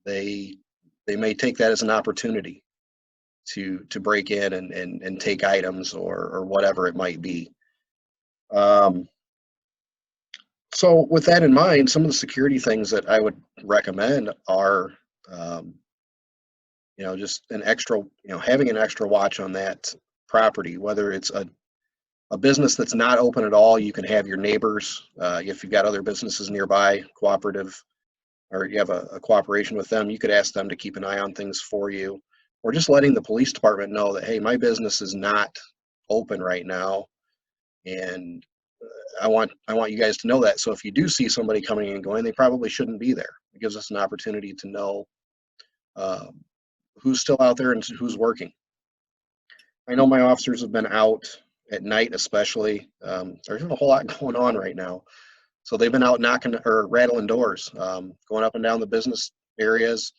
they they may take that as an opportunity to break in and take items or whatever it might be. Um, so with that in mind, some of the security things that I would recommend are, um, just an extra, having an extra watch on that property, whether it's a business that's not open at all. You can have your neighbors, if you've got other businesses nearby, cooperative, or you have a cooperation with them, you could ask them to keep an eye on things for you, or just letting the police department know that, hey, my business is not open right now, and I want you guys to know that. So if you do see somebody coming and going, they probably shouldn't be there. It gives us an opportunity to know um, who's still out there and who's working. I know my officers have been out at night, especially. There's a whole lot going on right now. So they've been out knocking or rattling doors, going up and down the business areas,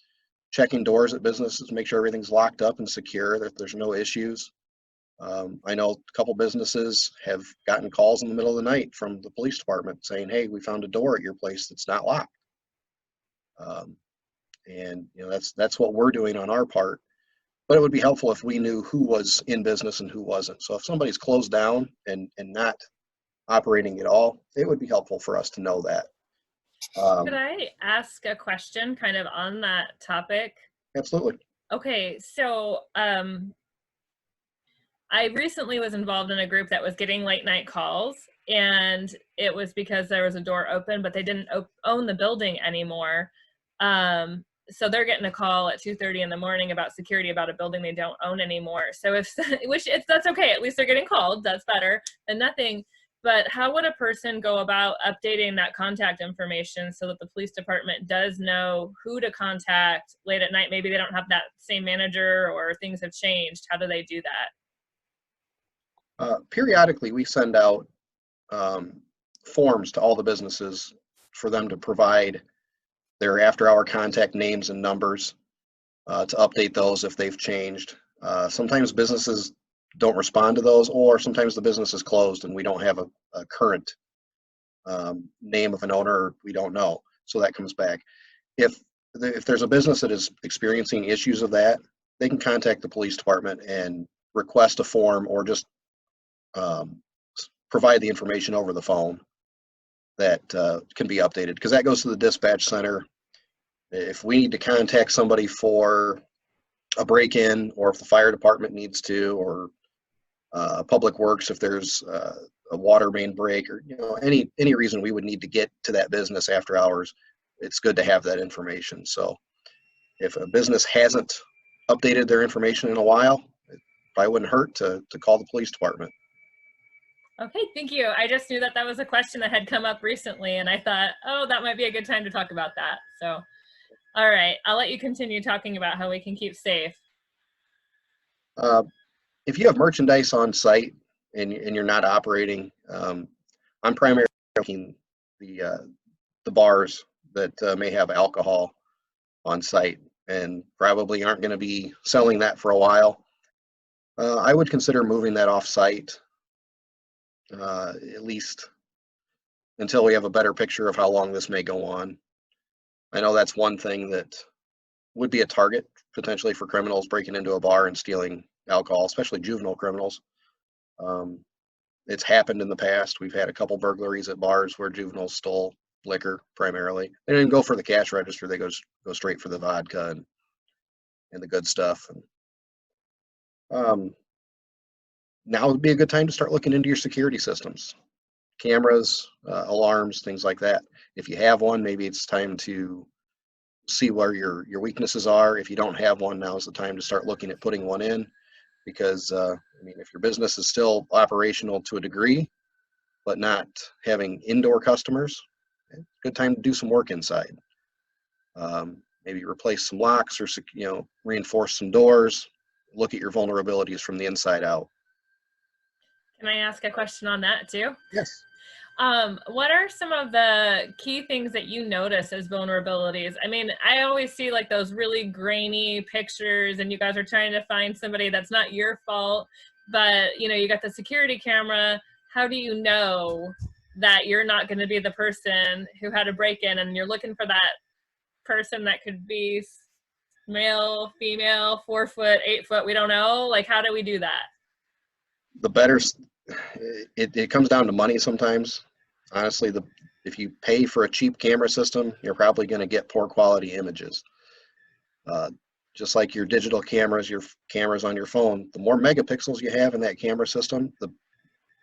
checking doors at businesses, make sure everything's locked up and secure, that there's no issues. I know a couple businesses have gotten calls in the middle of the night from the police department saying, hey, we found a door at your place that's not locked. And that's what we're doing on our part. But it would be helpful if we knew who was in business and who wasn't. So if somebody's closed down and not operating at all, it would be helpful for us to know that. Could I ask a question kind of on that topic? Absolutely. Okay, so I recently was involved in a group that was getting late night calls, and it was because there was a door open, but they didn't own the building anymore. So they're getting a call at 2:30 in the morning about security about a building they don't own anymore. So that's okay. At least they're getting called. That's better than nothing. But how would a person go about updating that contact information so that the police department does know who to contact late at night? Maybe they don't have that same manager or things have changed. How do they do that? Periodically, we send out forms to all the businesses for them to provide their after-hour contact names and numbers, to update those if they've changed. Sometimes businesses don't respond to those, or sometimes the business is closed and we don't have a current name of an owner, we don't know, so that comes back. If there's a business that is experiencing issues of that, they can contact the police department and request a form, or just provide the information over the phone that can be updated, because that goes to the dispatch center. If we need to contact somebody for a break-in, or if the fire department needs to, or public works, if there's a water main break, or any reason we would need to get to that business after hours, it's good to have that information. So if a business hasn't updated their information in a while, it probably wouldn't hurt to call the police department. Okay, thank you. I just knew that was a question that had come up recently, and I thought, oh, that might be a good time to talk about that. So, all right, I'll let you continue talking about how we can keep safe. If you have merchandise on site and you're not operating, I'm primarily looking the bars that may have alcohol on site and probably aren't going to be selling that for a while. I would consider moving that off site, at least until we have a better picture of how long this may go on. I know that's one thing that would be a target potentially for criminals breaking into a bar and stealing alcohol, especially juvenile criminals. It's happened in the past. We've had a couple burglaries at bars where juveniles stole liquor primarily. They didn't go for the cash register. They go straight for the vodka and the good stuff. Now would be a good time to start looking into your security systems, cameras, alarms, things like that. If you have one, maybe it's time to see where your weaknesses are. If you don't have one, now is the time to start looking at putting one in, because if your business is still operational to a degree, but not having indoor customers, good time to do some work inside. Maybe replace some locks, or reinforce some doors. Look at your vulnerabilities from the inside out. Can I ask a question on that too? Yes. What are some of the key things that you notice as vulnerabilities? I mean, I always see like those really grainy pictures and you guys are trying to find somebody that's not your fault, but you got the security camera. How do you know that you're not going to be the person who had a break-in and you're looking for that person that could be male, female, 4 foot, 8 foot? We don't know. Like, how do we do that? The better, it comes down to money sometimes. Honestly, if you pay for a cheap camera system, you're probably going to get poor quality images. Just like your digital cameras, your cameras on your phone, the more megapixels you have in that camera system, the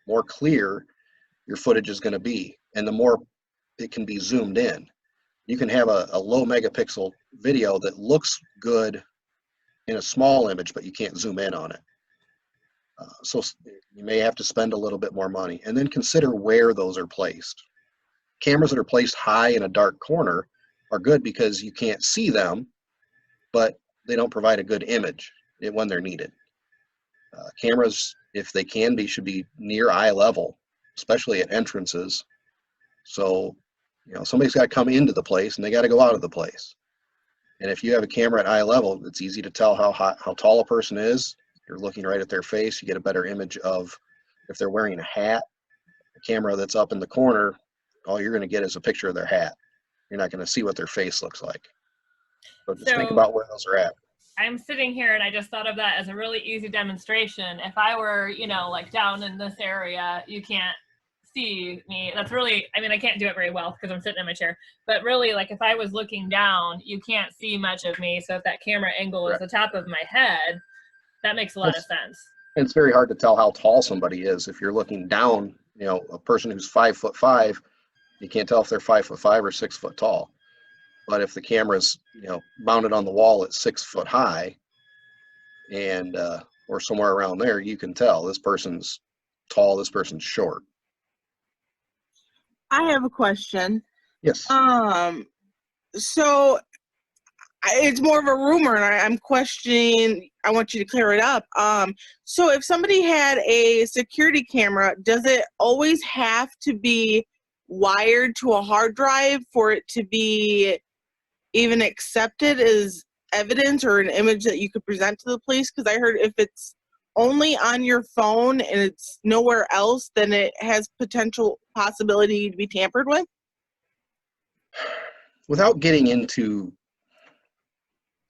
more clear your footage is going to be, and the more it can be zoomed in. You can have a low megapixel video that looks good in a small image, but you can't zoom in on it. So you may have to spend a little bit more money, and then consider where those are placed. Cameras that are placed high in a dark corner are good because you can't see them, but they don't provide a good image when they're needed. Cameras, if they can be, should be near eye level, especially at entrances. So, somebody's got to come into the place and they got to go out of the place. And if you have a camera at eye level, it's easy to tell how tall a person is. You're looking right at their face. You get a better image of if they're wearing a hat. A camera that's up in the corner, all you're going to get is a picture of their hat. You're not going to see what their face looks like. So just think about where those are at. I'm sitting here and I just thought of that as a really easy demonstration. If I were, like down in this area, you can't see me. That's really, I can't do it very well because I'm sitting in my chair, but really, like, if I was looking down, you can't see much of me. So if that camera angle is the top of my head, that makes a lot of sense. It's very hard to tell how tall somebody is. If you're looking down, a person who's 5'5", you can't tell if they're 5'5" or 6 foot tall. But if the camera's, mounted on the wall at 6 foot high and, or somewhere around there, you can tell this person's tall, this person's short. I have a question. Yes. So it's more of a rumor, and I'm questioning. I want you to clear it up. So if somebody had a security camera, does it always have to be wired to a hard drive for it to be even accepted as evidence or an image that you could present to the police? Because I heard if it's only on your phone and it's nowhere else, then it has potential possibility to be tampered with. Without getting into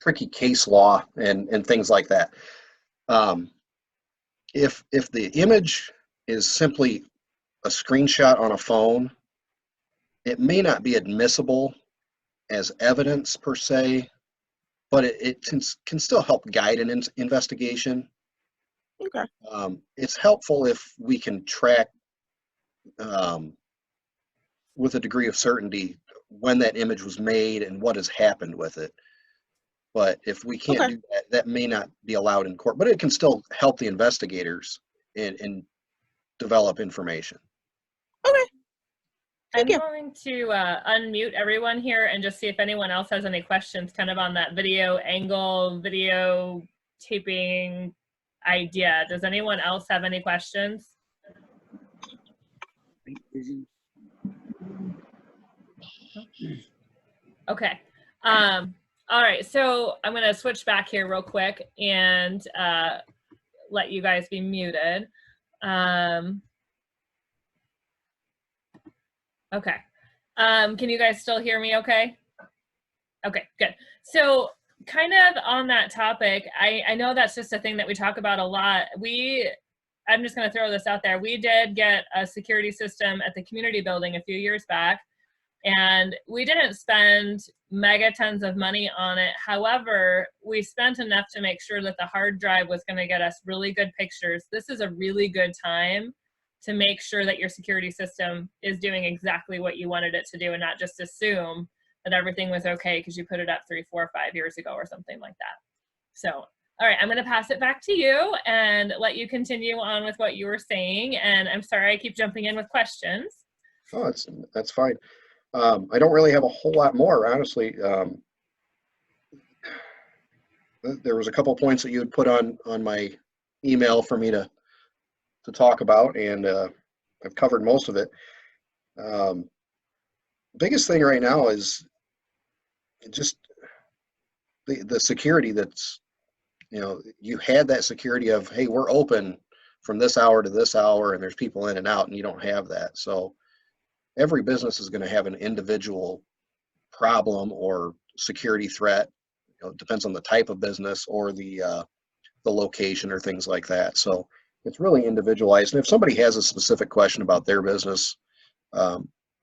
tricky case law and things like that, if the image is simply a screenshot on a phone, it may not be admissible as evidence per se, but it can still help guide an investigation. Okay. It's helpful if we can track with a degree of certainty when that image was made and what has happened with it. But if we can't do that, that may not be allowed in court, but it can still help the investigators and develop information. Okay. I'm going to unmute everyone here and just see if anyone else has any questions kind of on that video angle, video taping idea. Does anyone else have any questions? Okay. All right. So I'm going to switch back here real quick and let you guys be muted. Okay. Can you guys still hear me okay? Okay, good. So kind of on that topic, I know that's just a thing that we talk about a lot. I'm just going to throw this out there. We did get a security system at the community building a few years back, and we didn't spend mega tons of money on it. However, we spent enough to make sure that the hard drive was going to get us really good pictures. This is a really good time to make sure that your security system is doing exactly what you wanted it to do and not just assume that everything was okay because you put it up 3, 4, 5 years ago or something like that. So, all right, I'm going to pass it back to you and let you continue on with what you were saying. And I'm sorry I keep jumping in with questions. Oh, that's fine. I don't really have a whole lot more, honestly. There was a couple points that you had put on my email for me to talk about, and I've covered most of it. Biggest thing right now is just the security that's, you had that security of, hey, we're open from this hour to this hour and there's people in and out, and you don't have that. So every business is going to have an individual problem or security threat. It depends on the type of business or the location or things like that. So it's really individualized. And if somebody has a specific question about their business,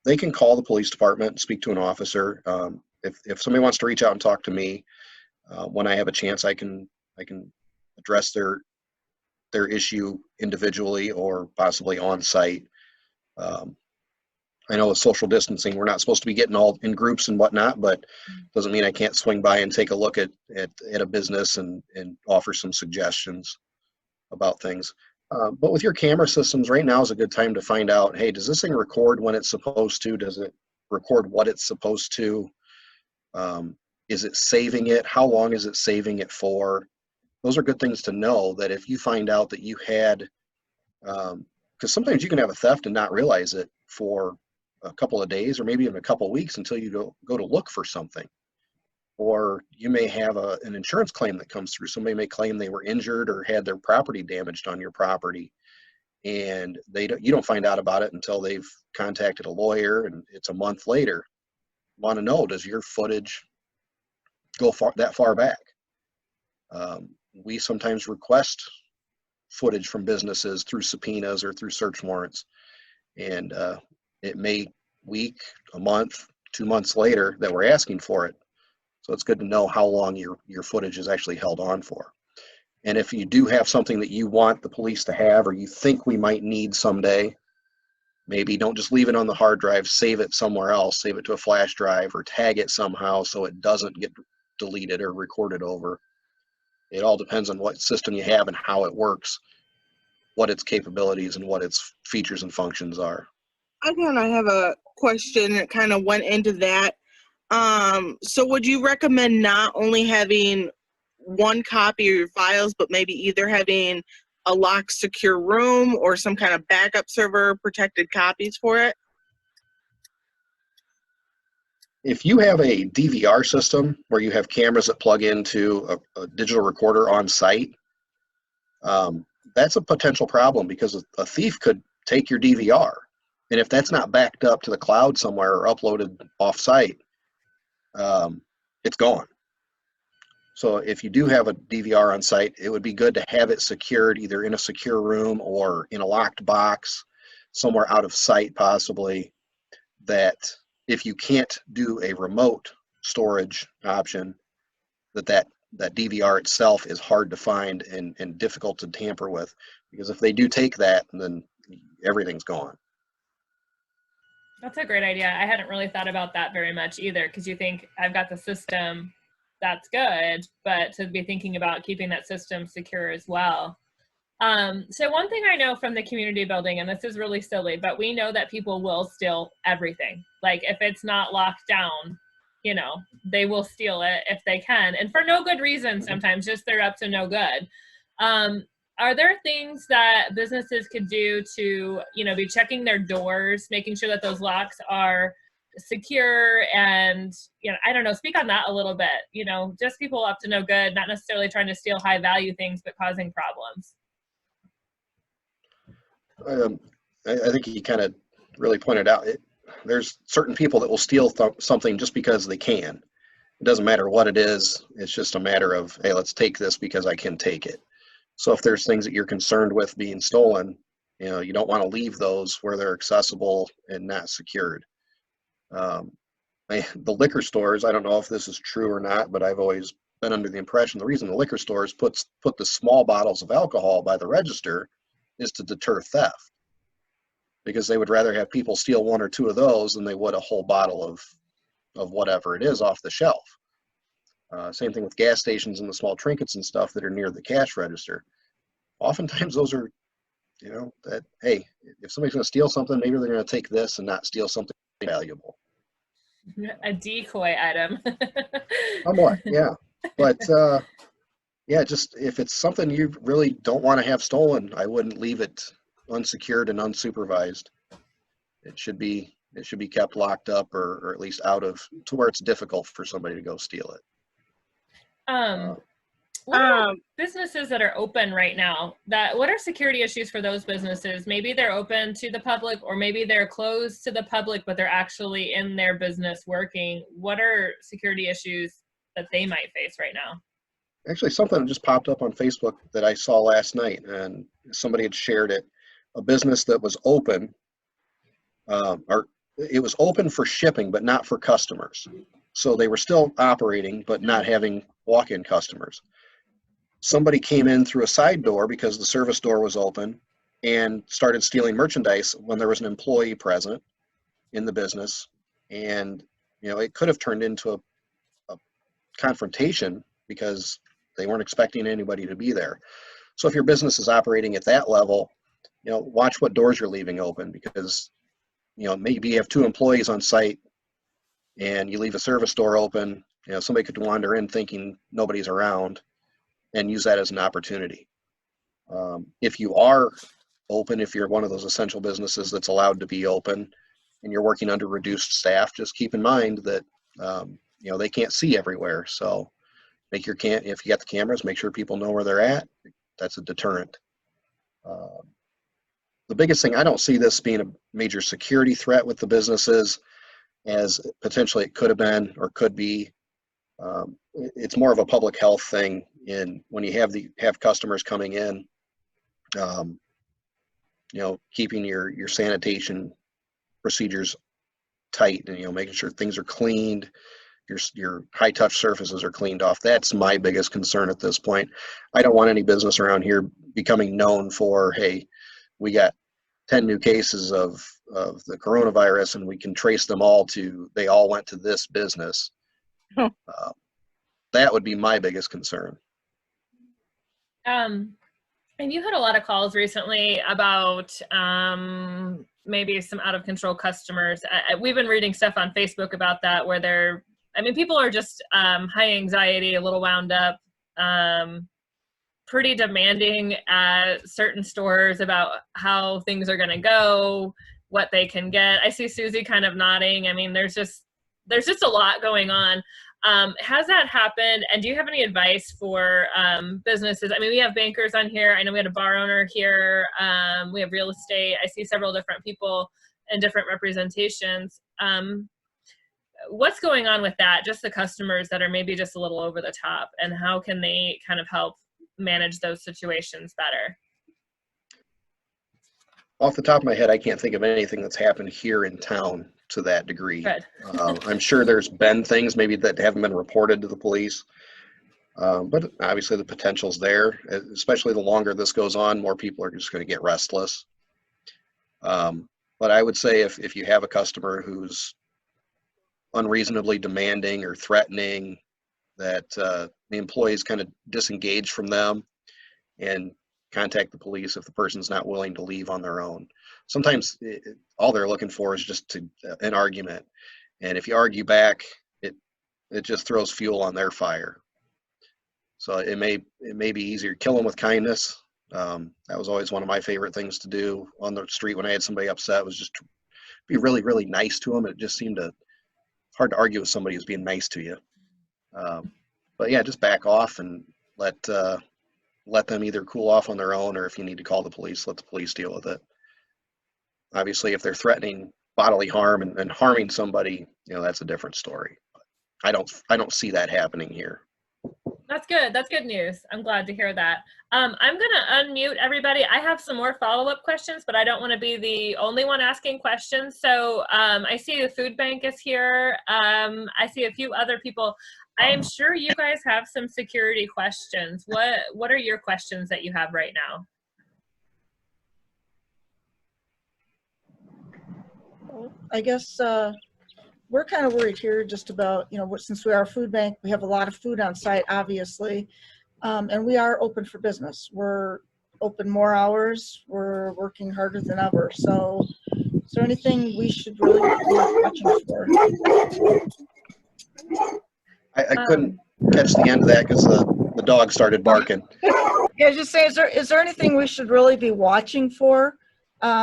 they can call the police department and speak to an officer. If somebody wants to reach out and talk to me, when I have a chance, I can address their issue individually or possibly on site. I know with social distancing, we're not supposed to be getting all in groups and whatnot, but doesn't mean I can't swing by and take a look at a business and offer some suggestions about things. But with your camera systems, right now is a good time to find out, hey, does this thing record when it's supposed to? Does it record what it's supposed to? Is it saving it? How long is it saving it for? Those are good things to know, that if you find out that you had, because sometimes you can have a theft and not realize it for a couple of days or maybe even a couple of weeks until you go to look for something. Or you may have an insurance claim that comes through. Somebody may claim they were injured or had their property damaged on your property, and you don't find out about it until they've contacted a lawyer, and it's a month later. Want to know, does your footage go that far back? We sometimes request footage from businesses through subpoenas or through search warrants, and it may week, a month, 2 months later that we're asking for it. So it's good to know how long your footage is actually held on for. And if you do have something that you want the police to have, or you think we might need someday, maybe don't just leave it on the hard drive, save it somewhere else, save it to a flash drive or tag it somehow so it doesn't get deleted or recorded over. It all depends on what system you have and how it works, what its capabilities and what its features and functions are. Again, I have a question that kind of went into that. So would you recommend not only having one copy of your files, but maybe either having a locked secure room or some kind of backup server, protected copies for it? If you have a DVR system where you have cameras that plug into a digital recorder on site, that's a potential problem, because a thief could take your DVR. And if that's not backed up to the cloud somewhere or uploaded off site, it's gone. So if you do have a DVR on site, it would be good to have it secured either in a secure room or in a locked box somewhere out of sight, possibly, that if you can't do a remote storage option, that DVR itself is hard to find and difficult to tamper with. Because if they do take that, then everything's gone. That's a great idea. I hadn't really thought about that very much either, because you think, I've got the system, that's good, but to be thinking about keeping that system secure as well. So one thing I know from the community building, and this is really silly, but we know that people will steal everything. Like if it's not locked down, they will steal it if they can, and for no good reason sometimes, just they're up to no good. Are there things that businesses could do to, be checking their doors, making sure that those locks are secure, and, I don't know, speak on that a little bit, just people up to no good, not necessarily trying to steal high value things, but causing problems? I think he kind of really pointed out, there's certain people that will steal something just because they can. It doesn't matter what it is. It's just a matter of, hey, let's take this because I can take it. So if there's things that you're concerned with being stolen, you don't want to leave those where they're accessible and not secured. The liquor stores, I don't know if this is true or not, but I've always been under the impression the reason the liquor stores put the small bottles of alcohol by the register is to deter theft, because they would rather have people steal one or two of those than they would a whole bottle of whatever it is off the shelf. Same thing with gas stations and the small trinkets and stuff that are near the cash register. Oftentimes those are, that, hey, if somebody's going to steal something, maybe they're going to take this and not steal something valuable. A decoy item. Somewhat, yeah. But yeah, just if it's something you really don't want to have stolen, I wouldn't leave it unsecured and unsupervised. It should be kept locked up, or at least out of to where it's difficult for somebody to go steal it. What about businesses that are open right now? What are security issues for those businesses? Maybe they're open to the public, or maybe they're closed to the public, but they're actually in their business working. What are security issues that they might face right now? Actually, something that just popped up on Facebook that I saw last night, and somebody had shared it. A business that was open, or it was open for shipping, but not for customers. So they were still operating, but not having walk-in customers. Somebody came in through a side door because the service door was open and started stealing merchandise when there was an employee present in the business. And, it could have turned into a confrontation because they weren't expecting anybody to be there. So if your business is operating at that level, watch what doors you're leaving open, because, maybe you have 2 employees on site and you leave a service door open. Somebody could wander in thinking nobody's around and use that as an opportunity. If you are open, if you're one of those essential businesses that's allowed to be open and you're working under reduced staff, just keep in mind that, they can't see everywhere. So if you got the cameras, make sure people know where they're at. That's a deterrent. The biggest thing, I don't see this being a major security threat with the businesses, as potentially it could have been or could be. It's more of a public health thing when you have customers coming in, keeping your sanitation procedures tight, and making sure things are cleaned, your high touch surfaces are cleaned off. That's my biggest concern at this point. I don't want any business around here becoming known for, hey, we got 10 new cases of the coronavirus and we can trace them all they all went to this business. That would be my biggest concern. And you had a lot of calls recently about maybe some out of control customers. We've been reading stuff on Facebook about that, where people are just high anxiety, a little wound up, pretty demanding at certain stores about how things are going to go, what they can get. I see Susie kind of nodding. There's just a lot going on. Has that happened? And do you have any advice for businesses? We have bankers on here. I know we had a bar owner here. We have real estate. I see several different people and different representations. What's going on with that? Just the customers that are maybe just a little over the top, and how can they kind of help manage those situations better? Off the top of my head, I can't think of anything that's happened here in town to that degree. Good. I'm sure there's been things maybe that haven't been reported to the police, but obviously the potential's there. Especially the longer this goes on, more people are just going to get restless. But I would say if you have a customer who's unreasonably demanding or threatening, that the employees kind of disengage from them and contact the police if the person's not willing to leave on their own. Sometimes all they're looking for is just an argument, and if you argue back, it just throws fuel on their fire. So it may be easier. Kill them with kindness. That was always one of my favorite things to do on the street when I had somebody upset, was just be really, really nice to them. It just seemed hard to argue with somebody who's being nice to you. But yeah, just back off and let them either cool off on their own, or if you need to call the police, let the police deal with it. Obviously, if they're threatening bodily harm and harming somebody, that's a different story. I don't see that happening here. That's good. That's good news. I'm glad to hear that. I'm going to unmute everybody. I have some more follow-up questions, but I don't want to be the only one asking questions. So I see the food bank is here. I see a few other people. I am sure you guys have some security questions. What are your questions that you have right now? I guess we're kind of worried here just about, since we are a food bank, we have a lot of food on site, obviously, and we are open for business. We're open more hours. We're working harder than ever. So is there anything we should really be watching for? I couldn't catch the end of that because the dog started barking. Yeah, just say, is there anything we should really be watching for,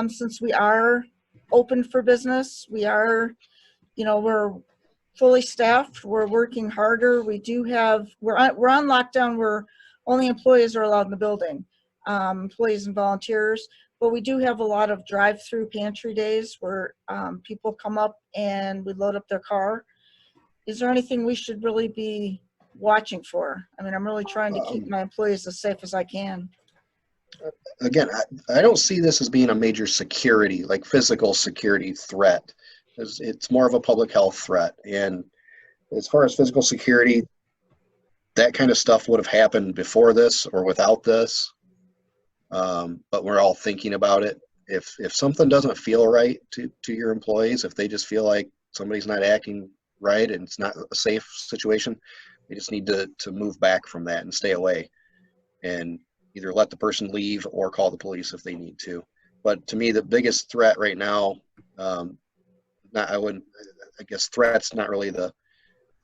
since we are open for business? We are, we're fully staffed. We're working harder. We're on lockdown. We're only employees are allowed in the building, employees and volunteers. But we do have a lot of drive-through pantry days where people come up and we load up their car. Is there anything we should really be watching for? I mean, I'm really trying to keep my employees as safe as I can. Again, I don't see this as being a major security, like physical security threat. It's more of a public health threat. And as far as physical security, that kind of stuff would have happened before this or without this. But we're all thinking about it. If something doesn't feel right to your employees, if they just feel like somebody's not acting right and it's not a safe situation, they just need to move back from that and stay away and either let the person leave or call the police if they need to. But to me, the biggest threat right now, I guess threat's not really the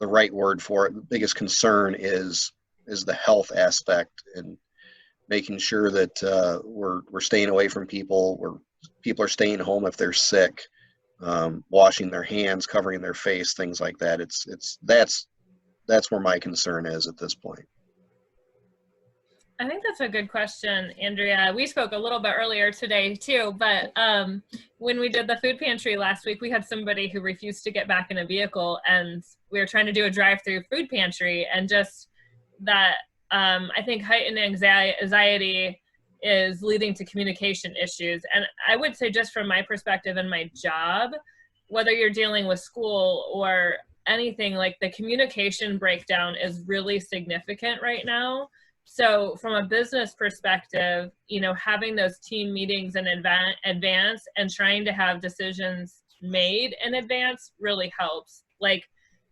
right word for it. The biggest concern is the health aspect and making sure that we're staying away from people, where people are staying home if they're sick, washing their hands, covering their face, things like that. That's where my concern is at this point. I think that's a good question, Andrea. We spoke a little bit earlier today too, but when we did the food pantry last week, we had somebody who refused to get back in a vehicle, and we were trying to do a drive-through food pantry, and just that I think heightened anxiety is leading to communication issues. And I would say, just from my perspective and my job, whether you're dealing with school or anything, like the communication breakdown is really significant right now. So from a business perspective, you know, having those team meetings in advance and trying to have decisions made in advance really helps. Like,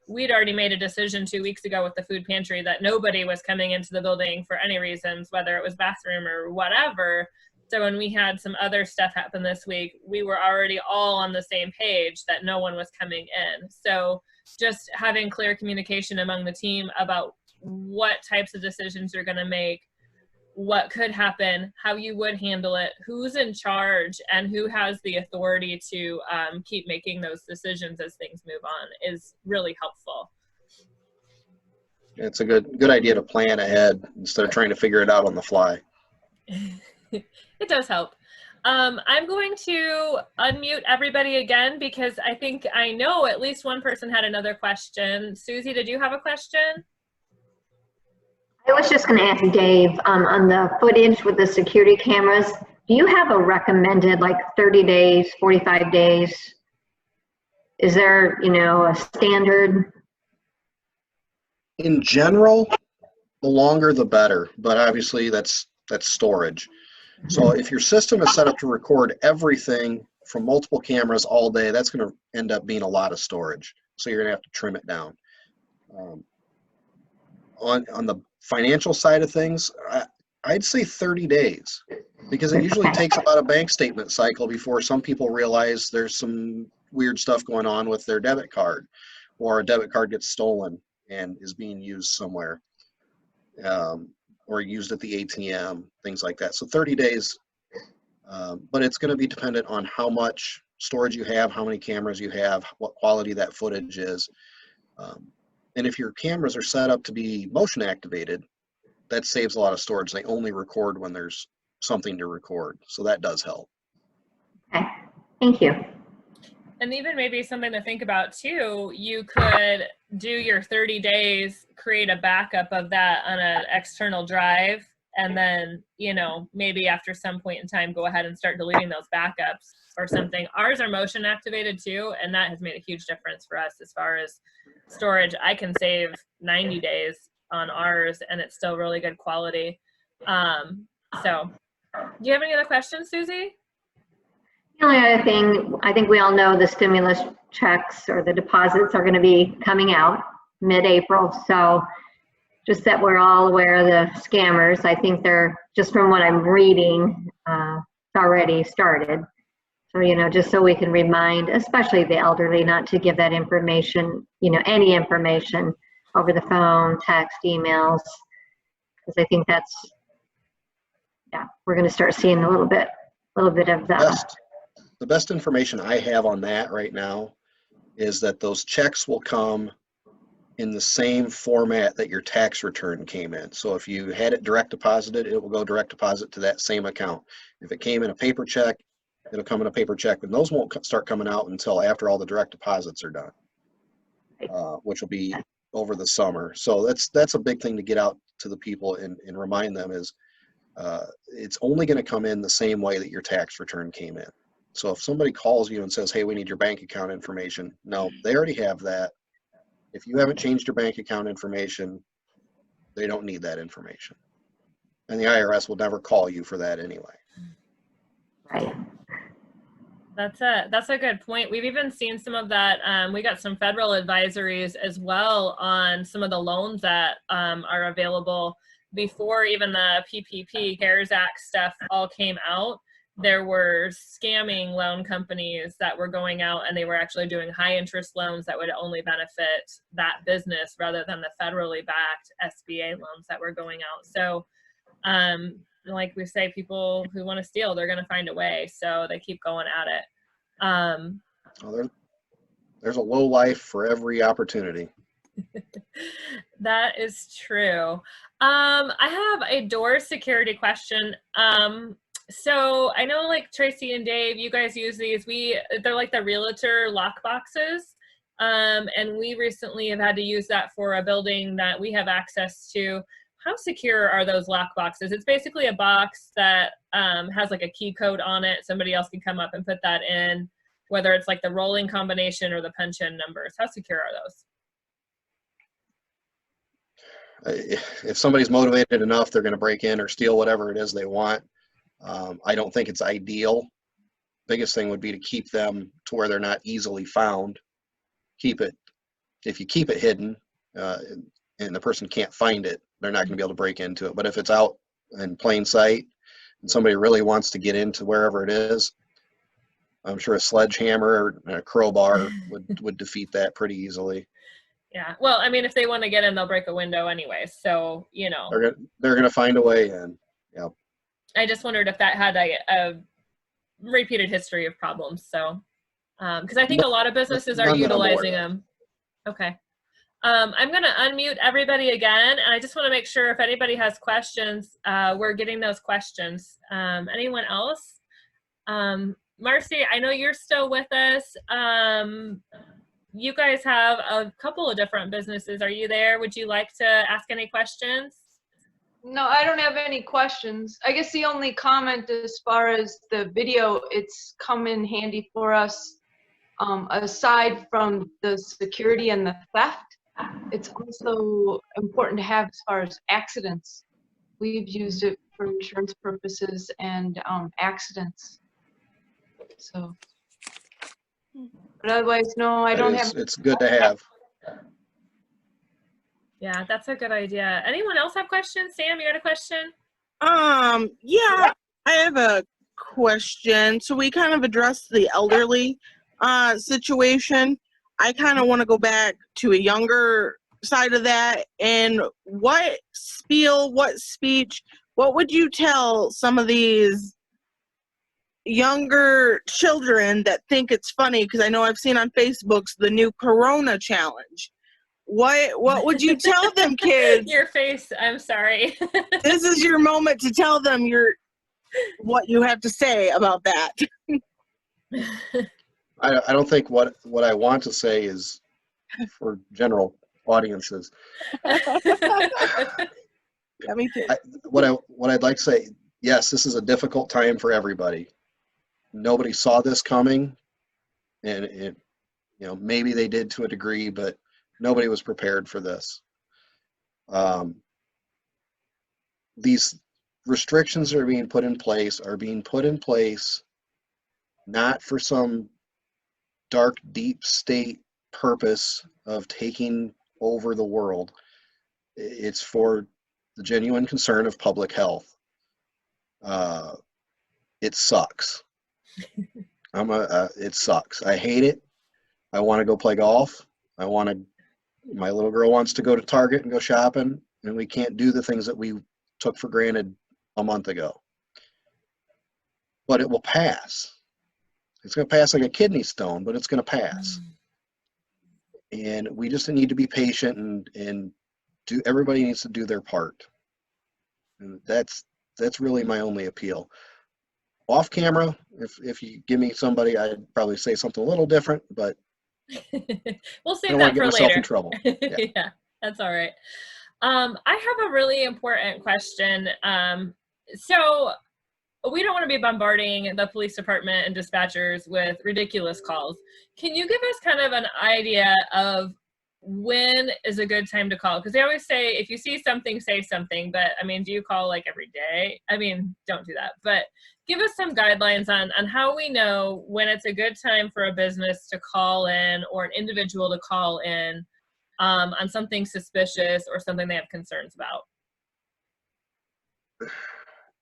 we'd already made a decision 2 weeks ago with the food pantry that nobody was coming into the building for any reasons, whether it was bathroom or whatever. So when we had some other stuff happen this week, we were already all on the same page that no one was coming in. So just having clear communication among the team about what types of decisions you're going to make, what could happen, how you would handle it, who's in charge, and who has the authority to keep making those decisions as things move on is really helpful. It's a good idea to plan ahead instead of trying to figure it out on the fly. It does help. I'm going to unmute everybody again because I know at least one person had another question. Susie, did you have a question? I was just going to ask Dave, on the footage with the security cameras, do you have a recommended, like 30 days, 45 days? Is there, you know, a standard? In general, the longer the better, but obviously that's storage. So if your system is set up to record everything from multiple cameras all day, that's going to end up being a lot of storage. So you're going to have to trim it down. On the financial side of things, I'd say 30 days, because it usually takes about a bank statement cycle before some people realize there's some weird stuff going on with their debit card, or a debit card gets stolen and is being used somewhere, or used at the ATM, things like that. So 30 days, but it's going to be dependent on how much storage you have, how many cameras you have, what quality that footage is. And if your cameras are set up to be motion activated, that saves a lot of storage. They only record when there's something to record. So that does help. Okay, thank you. And even maybe something to think about too, you could do your 30 days, create a backup of that on an external drive, and then, you know, maybe after some point in time, go ahead and start deleting those backups or something. Ours are motion activated too, and that has made a huge difference for us as far as storage. I can save 90 days on ours and it's still really good quality. So do you have any other questions, Susie? The only other thing, I think we all know the stimulus checks or the deposits are going to be coming out mid-April. So just that we're all aware of the scammers. I think they're, just from what I'm reading, it's already started. So, you know, just so we can remind, especially the elderly, not to give that information, you know, any information over the phone, text, emails, because I think that's, yeah, we're going to start seeing a little bit of that. The best information I have on that right now is that those checks will come in the same format that your tax return came in. So if you had it direct deposited, it will go direct deposit to that same account. If it came in a paper check, it'll come in a paper check, and those won't start coming out until after all the direct deposits are done, which will be over the summer. So that's a big thing to get out to the people and remind them is it's only going to come in the same way that your tax return came in. So if somebody calls you and says, hey, we need your bank account information, no, they already have that. If you haven't changed your bank account information, they don't need that information. And the IRS will never call you for that anyway. Right. That's a good point. We've even seen some of that. We got some federal advisories as well on some of the loans that are available before even the PPP CARES Act stuff all came out. There were scamming loan companies that were going out and they were actually doing high interest loans that would only benefit that business rather than the federally backed SBA loans that were going out. So like we say, people who want to steal, they're going to find a way. So they keep going at it. Well, there's a low life for every opportunity. That is true. I have a door security question. So I know like Tracy and Dave, you guys use these. They're like the realtor lock boxes. And we recently have had to use that for a building that we have access to. How secure are those lock boxes? It's basically a box that has like a key code on it. Somebody else can come up and put that in, whether it's like the rolling combination or the pension numbers. How secure are those? If somebody's motivated enough, they're going to break in or steal whatever it is they want. I don't think it's ideal. Biggest thing would be to keep them to where they're not easily found. If you keep it hidden and the person can't find it, they're not going to be able to break into it. But if it's out in plain sight and somebody really wants to get into wherever it is, I'm sure a sledgehammer or a crowbar would defeat that pretty easily. Yeah. Well, I mean, if they want to get in, they'll break a window anyway. So, you know. They're going to find a way in. Yeah. I just wondered if that had a repeated history of problems. So, because I think a lot of businesses are utilizing them. Okay. I'm going to unmute everybody again. And I just want to make sure if anybody has questions, we're getting those questions. Anyone else? Marcy, I know you're still with us. You guys have a couple of different businesses. Are you there? Would you like to ask any questions? No, I don't have any questions. I guess the only comment as far as the video, it's come in handy for us. Aside from the security and the theft, it's also important to have as far as accidents. We've used it for insurance purposes and accidents. So, but otherwise, no, I don't have. It's good to have. Yeah, that's a good idea. Anyone else have questions? Sam, you got a question? Yeah, I have a question. So we kind of addressed the elderly situation. I kind of want to go back to a younger side of that. And what speech, what would you tell some of these younger children that think it's funny? Because I know I've seen on Facebook's the new Corona challenge. What would you tell them, kids? Your face, I'm sorry. This is your moment to tell them what you have to say about that. I don't think what I want to say is for general audiences. Yeah, me too. What I'd like to say, yes, this is a difficult time for everybody. Nobody saw this coming, and maybe they did to a degree, but nobody was prepared for this. These restrictions are being put in place not for some dark, deep state purpose of taking over the world. It's for the genuine concern of public health. It sucks. It sucks. I hate it. I want to go play golf. My little girl wants to go to Target and go shopping, and we can't do the things that we took for granted a month ago. But it will pass. It's going to pass like a kidney stone, but it's going to pass. And we just need to be patient and everybody needs to do their part. And that's really my only appeal. Off camera, if you give me somebody, I'd probably say something a little different, but we'll I save don't want that to get for myself later. in trouble. Yeah, that's all right. I have a really important question. So we don't want to be bombarding the police department and dispatchers with ridiculous calls. Can you give us kind of an idea of when is a good time to call? Because they always say, if you see something, say something. But I mean, do you call like every day? I mean, don't do that. But give us some guidelines on how we know when it's a good time for a business to call in or an individual to call in on something suspicious or something they have concerns about.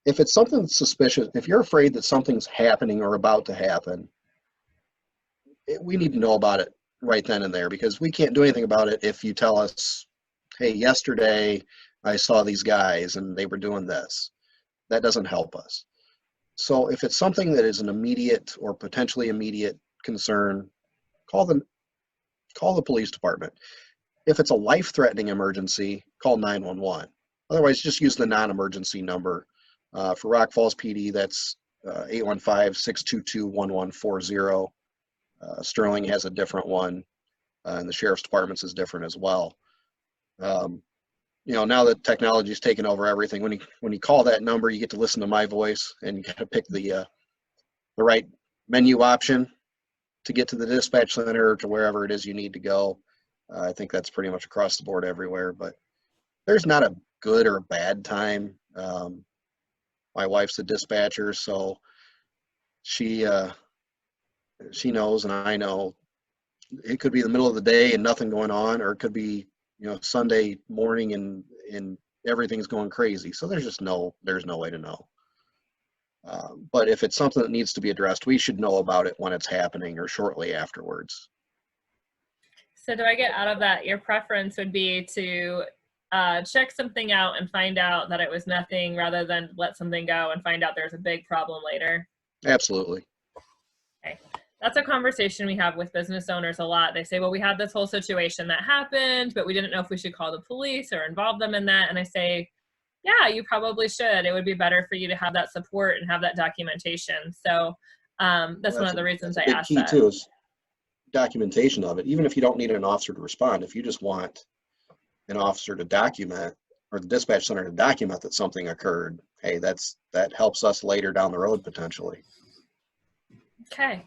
If it's something suspicious, if you're afraid that something's happening or about to happen, we need to know about it right then and there, because we can't do anything about it if you tell us, hey, yesterday I saw these guys and they were doing this. That doesn't help us. So if it's something that is an immediate or potentially immediate concern, call the police department. If it's a life-threatening emergency, call 911. Otherwise, just use the non-emergency number. For Rock Falls PD, that's 815-622-1140. Sterling has a different one, and the sheriff's department's is different as well. Now that technology's taken over everything, when you call that number, you get to listen to my voice, and you got to pick the right menu option to get to the dispatch center or to wherever it is you need to go. I think that's pretty much across the board everywhere, but there's not a good or a bad time. My wife's a dispatcher, so she knows, and I know. It could be the middle of the day and nothing going on, or it could be Sunday morning and everything's going crazy. So there's no way to know. But if it's something that needs to be addressed, we should know about it when it's happening or shortly afterwards. So do I get out of that your preference would be to check something out and find out that it was nothing rather than let something go and find out there's a big problem later? Absolutely. Okay. That's a conversation we have with business owners a lot. They say, well, we had this whole situation that happened, but we didn't know if we should call the police or involve them in that. And I say, yeah, you probably should. It would be better for you to have that support and have that documentation. So that's one of the reasons I asked that. Key too is documentation of it. Even if you don't need an officer to respond, if you just want an officer to document, or the dispatch center to document that something occurred, hey, that helps us later down the road potentially. Okay.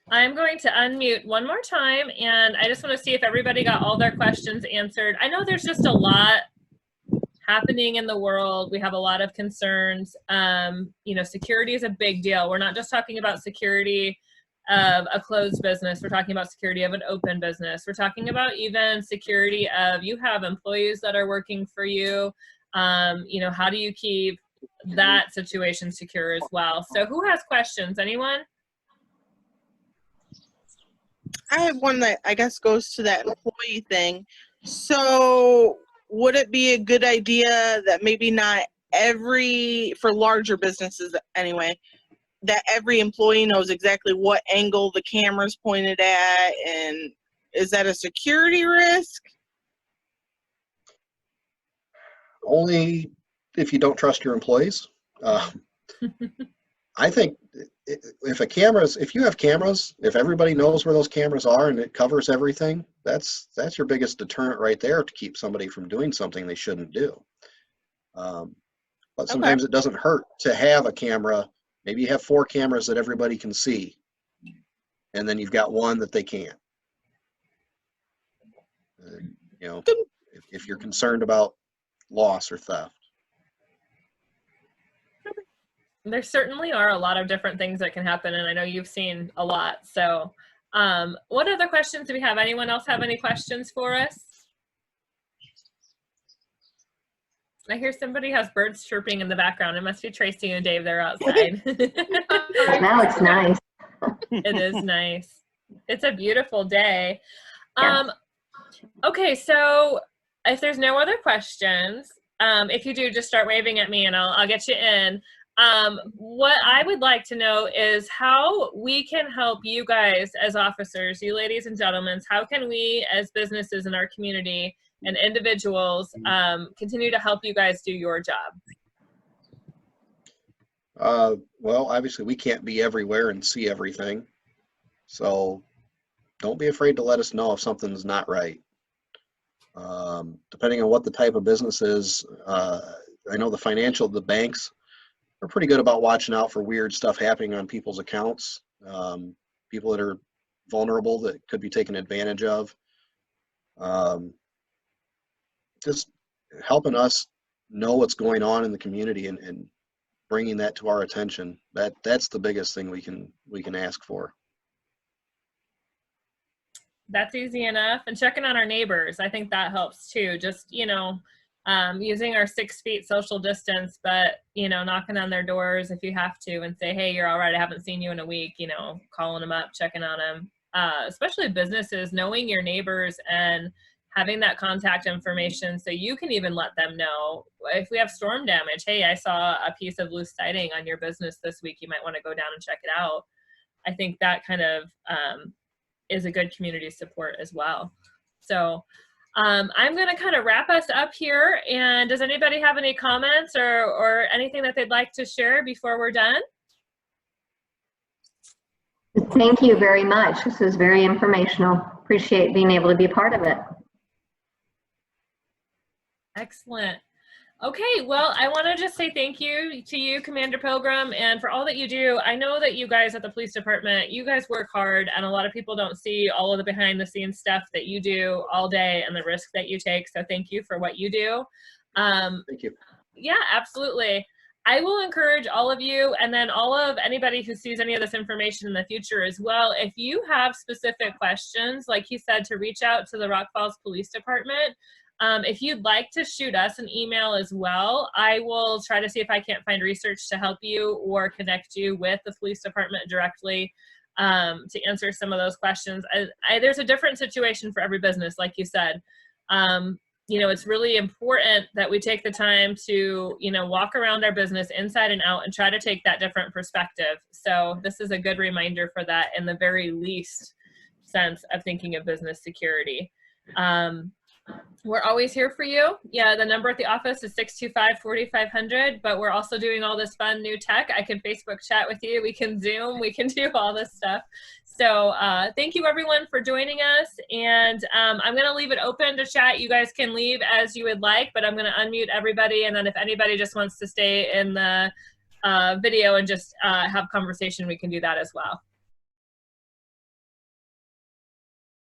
I'm going to unmute one more time, and I just want to see if everybody got all their questions answered. I know there's just a lot happening in the world. We have a lot of concerns. Security is a big deal. We're not just talking about security of a closed business. We're talking about security of an open business. We're talking about even security of you have employees that are working for you. How do you keep that situation secure as well? So who has questions? Anyone? I have one that I guess goes to that employee thing. So would it be a good idea that maybe not for larger businesses anyway, that every employee knows exactly what angle the camera's pointed at, and is that a security risk? Only if you don't trust your employees. I think if you have cameras, if everybody knows where those cameras are and it covers everything, that's your biggest deterrent right there to keep somebody from doing something they shouldn't do. But sometimes it doesn't hurt to have a camera. Maybe you have 4 cameras that everybody can see, and then you've got one that they can't. If you're concerned about loss or theft. There certainly are a lot of different things that can happen, and I know you've seen a lot. So what other questions do we have? Anyone else have any questions for us? I hear somebody has birds chirping in the background. It must be Tracy and Dave. They're outside. Now it's nice. It is nice. It's a beautiful day. Okay, so if there's no other questions, if you do, just start waving at me and I'll get you in. What I would like to know is how we can help you guys as officers, you ladies and gentlemen, how can we as businesses in our community and individuals continue to help you guys do your job? Well, obviously we can't be everywhere and see everything. So don't be afraid to let us know if something's not right. Depending on what the type of business is, I know the banks are pretty good about watching out for weird stuff happening on people's accounts. People that are vulnerable that could be taken advantage of. Just helping us know what's going on in the community and bringing that to our attention. That's the biggest thing we can ask for. That's easy enough. And checking on our neighbors, I think that helps too. Just, using our 6 feet social distance, but, knocking on their doors if you have to and say, hey, you're all right. I haven't seen you in a week, calling them up, checking on them. Especially businesses, knowing your neighbors and having that contact information so you can even let them know if we have storm damage. Hey, I saw a piece of loose siding on your business this week. You might want to go down and check it out. I think that kind of is a good community support as well. So I'm going to kind of wrap us up here. And does anybody have any comments or anything that they'd like to share before we're done? Thank you very much. This is very informational. Appreciate being able to be part of it. Excellent. Okay, well, I want to just say thank you to you, Commander Pilgrim, and for all that you do. I know that you guys at the police department, you guys work hard, and a lot of people don't see all of the behind the scenes stuff that you do all day and the risk that you take. So thank you for what you do. Thank you. Yeah, absolutely. I will encourage all of you, and then all of anybody who sees any of this information in the future as well, if you have specific questions, like he said, to reach out to the Rock Falls Police Department. If you'd like to shoot us an email as well, I will try to see if I can't find research to help you or connect you with the police department directly to answer some of those questions. There's a different situation for every business, like you said. It's really important that we take the time to, walk around our business inside and out and try to take that different perspective. So this is a good reminder for that in the very least sense of thinking of business security. We're always here for you. Yeah, the number at the office is 625-4500, but we're also doing all this fun new tech. I can Facebook chat with you. We can Zoom. We can do all this stuff. So thank you, everyone, for joining us. And I'm going to leave it open to chat. You guys can leave as you would like, but I'm going to unmute everybody. And then if anybody just wants to stay in the video and just have conversation, we can do that as well.